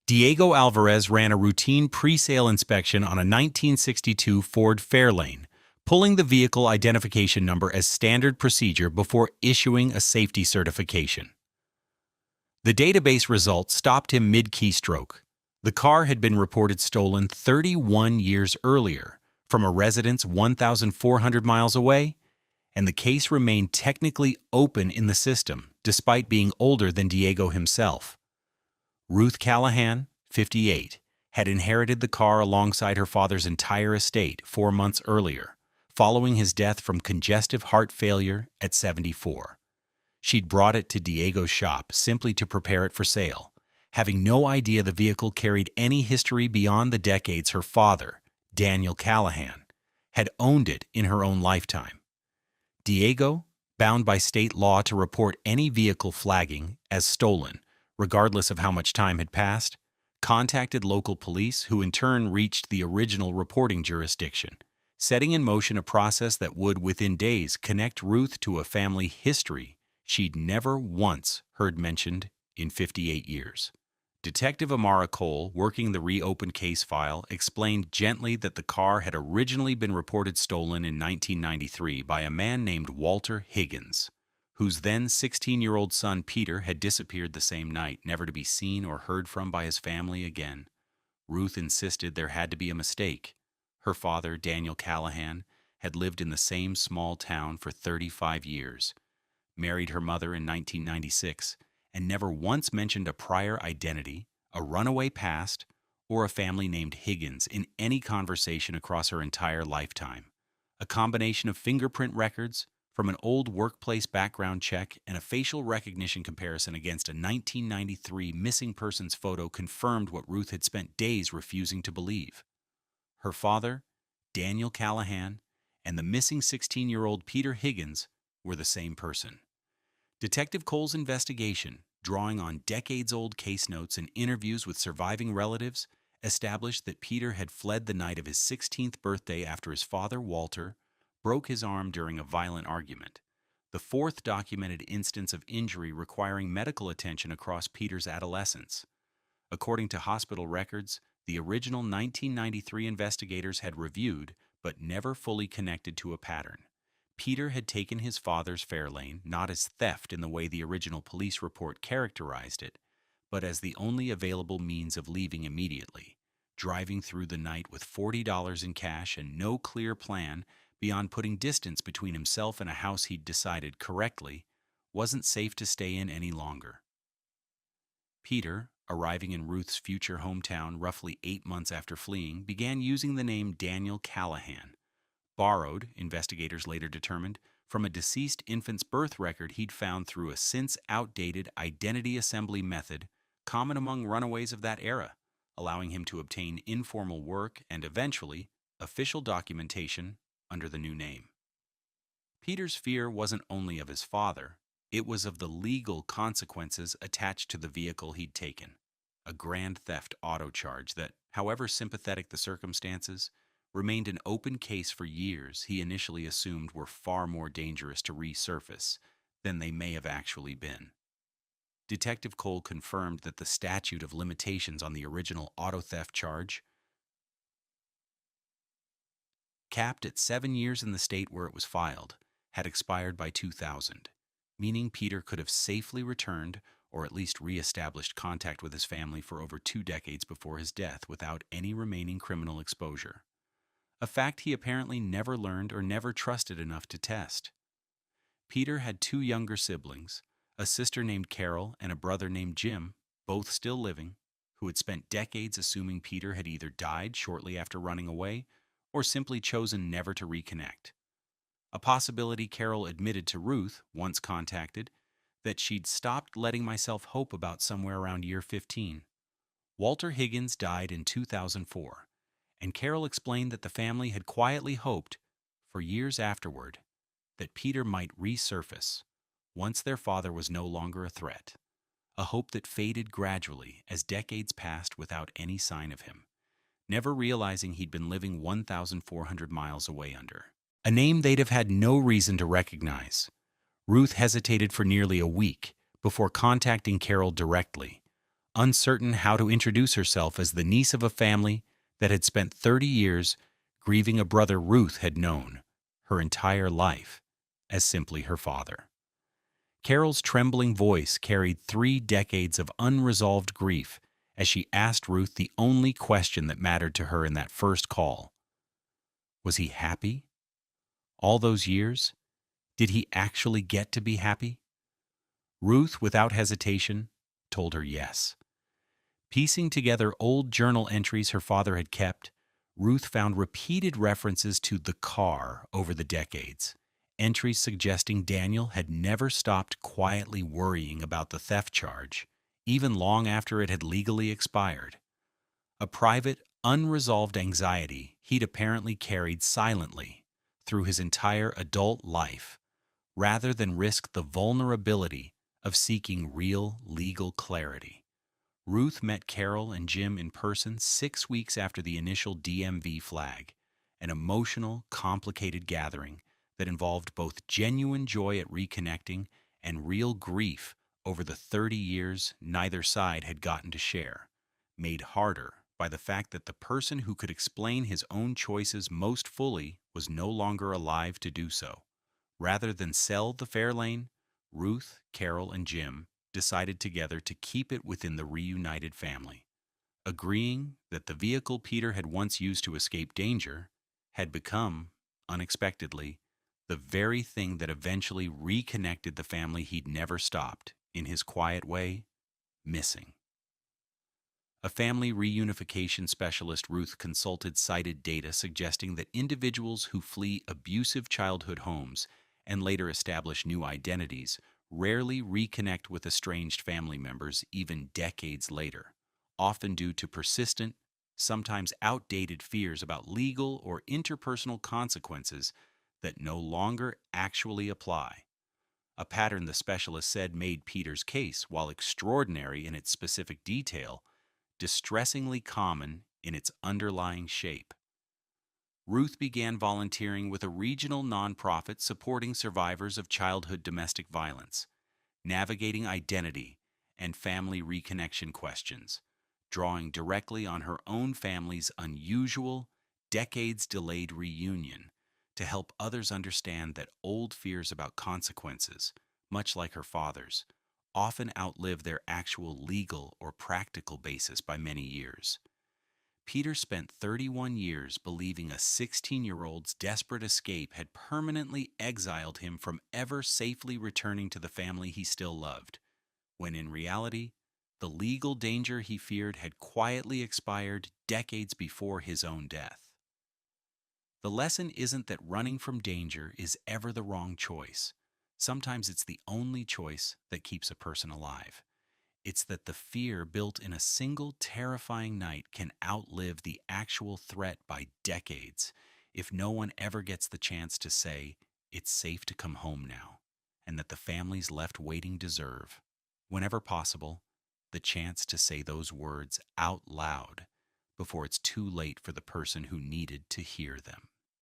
Diego Alvarez ran a routine pre-sale inspection on a 1962 Ford Fairlane, pulling the vehicle identification number as standard procedure before issuing a safety certification. The database result stopped him mid-keystroke. The car had been reported stolen 31 years earlier from a residence 1,400 miles away, and the case remained technically open in the system, despite being older than Diego himself. Ruth Callahan, 58, had inherited the car alongside her father's entire estate 4 months earlier, following his death from congestive heart failure at 74. She'd brought it to Diego's shop simply to prepare it for sale, having no idea the vehicle carried any history beyond the decades her father, Daniel Callahan, had owned it in her own lifetime. Diego, bound by state law to report any vehicle flagging as stolen, regardless of how much time had passed, contacted local police, who in turn reached the original reporting jurisdiction, setting in motion a process that would, within days, connect Ruth to a family history she'd never once heard mentioned in 58 years. Detective Amara Cole, working the reopened case file, explained gently that the car had originally been reported stolen in 1993 by a man named Walter Higgins, whose then 16-year-old son Peter had disappeared the same night, never to be seen or heard from by his family again. Ruth insisted there had to be a mistake. Her father, Daniel Callahan, had lived in the same small town for 35 years, married her mother in 1996, and never once mentioned a prior identity, a runaway past, or a family named Higgins in any conversation across her entire lifetime. A combination of fingerprint records from an old workplace background check and a facial recognition comparison against a 1993 missing persons photo confirmed what Ruth had spent days refusing to believe. Her father, Daniel Callahan, and the missing 16-year-old Peter Higgins were the same person. Detective Cole's investigation, drawing on decades-old case notes and interviews with surviving relatives, established that Peter had fled the night of his 16th birthday after his father, Walter, broke his arm during a violent argument, the fourth documented instance of injury requiring medical attention across Peter's adolescence. According to hospital records, the original 1993 investigators had reviewed but never fully connected to a pattern. Peter had taken his father's Fairlane not as theft in the way the original police report characterized it, but as the only available means of leaving immediately, driving through the night with $40 in cash and no clear plan beyond putting distance between himself and a house he'd decided correctly wasn't safe to stay in any longer. Peter, arriving in Ruth's future hometown roughly 8 months after fleeing, began using the name Daniel Callahan, borrowed, investigators later determined, from a deceased infant's birth record he'd found through a since-outdated identity assembly method common among runaways of that era, allowing him to obtain informal work and, eventually, official documentation under the new name. Peter's fear wasn't only of his father, it was of the legal consequences attached to the vehicle he'd taken, a grand theft auto charge that, however sympathetic the circumstances, remained an open case for years he initially assumed were far more dangerous to resurface than they may have actually been. Detective Cole confirmed that the statute of limitations on the original auto theft charge, capped at 7 years in the state where it was filed, had expired by 2000, meaning Peter could have safely returned or at least re-established contact with his family for over 2 decades before his death without any remaining criminal exposure. A fact he apparently never learned or never trusted enough to test. Peter had 2 younger siblings, a sister named Carol and a brother named Jim, both still living, who had spent decades assuming Peter had either died shortly after running away or simply chosen never to reconnect. A possibility Carol admitted to Ruth, once contacted, that she'd stopped letting myself hope about somewhere around year 15. Walter Higgins died in 2004. And Carol explained that the family had quietly hoped, for years afterward, that Peter might resurface once their father was no longer a threat, a hope that faded gradually as decades passed without any sign of him, never realizing he'd been living 1,400 miles away under a name they'd have had no reason to recognize. Ruth hesitated for nearly a week before contacting Carol directly, uncertain how to introduce herself as the niece of a family that had spent 30 years grieving a brother Ruth had known her entire life as simply her father. Carol's trembling voice carried 3 decades of unresolved grief as she asked Ruth the only question that mattered to her in that first call. Was he happy? All those years? Did he actually get to be happy? Ruth, without hesitation, told her yes. Piecing together old journal entries her father had kept, Ruth found repeated references to the car over the decades, entries suggesting Daniel had never stopped quietly worrying about the theft charge, even long after it had legally expired. A private, unresolved anxiety he'd apparently carried silently through his entire adult life, rather than risk the vulnerability of seeking real legal clarity. Ruth met Carol and Jim in person 6 weeks after the initial DMV flag, an emotional, complicated gathering that involved both genuine joy at reconnecting and real grief over the 30 years neither side had gotten to share, made harder by the fact that the person who could explain his own choices most fully was no longer alive to do so. Rather than sell the Fairlane, Ruth, Carol, and Jim decided together to keep it within the reunited family, agreeing that the vehicle Peter had once used to escape danger had become, unexpectedly, the very thing that eventually reconnected the family he'd never stopped, in his quiet way, missing. A family reunification specialist Ruth consulted cited data suggesting that individuals who flee abusive childhood homes and later establish new identities rarely reconnect with estranged family members even decades later, often due to persistent, sometimes outdated fears about legal or interpersonal consequences that no longer actually apply. A pattern the specialist said made Peter's case, while extraordinary in its specific detail, distressingly common in its underlying shape. Ruth began volunteering with a regional nonprofit supporting survivors of childhood domestic violence, navigating identity and family reconnection questions, drawing directly on her own family's unusual, decades-delayed reunion to help others understand that old fears about consequences, much like her father's, often outlive their actual legal or practical basis by many years. Peter spent 31 years believing a 16-year-old's desperate escape had permanently exiled him from ever safely returning to the family he still loved, when in reality, the legal danger he feared had quietly expired decades before his own death. The lesson isn't that running from danger is ever the wrong choice. Sometimes it's the only choice that keeps a person alive. It's that the fear built in a single terrifying night can outlive the actual threat by decades if no one ever gets the chance to say, "It's safe to come home now," and that the families left waiting deserve, whenever possible, the chance to say those words out loud before it's too late for the person who needed to hear them.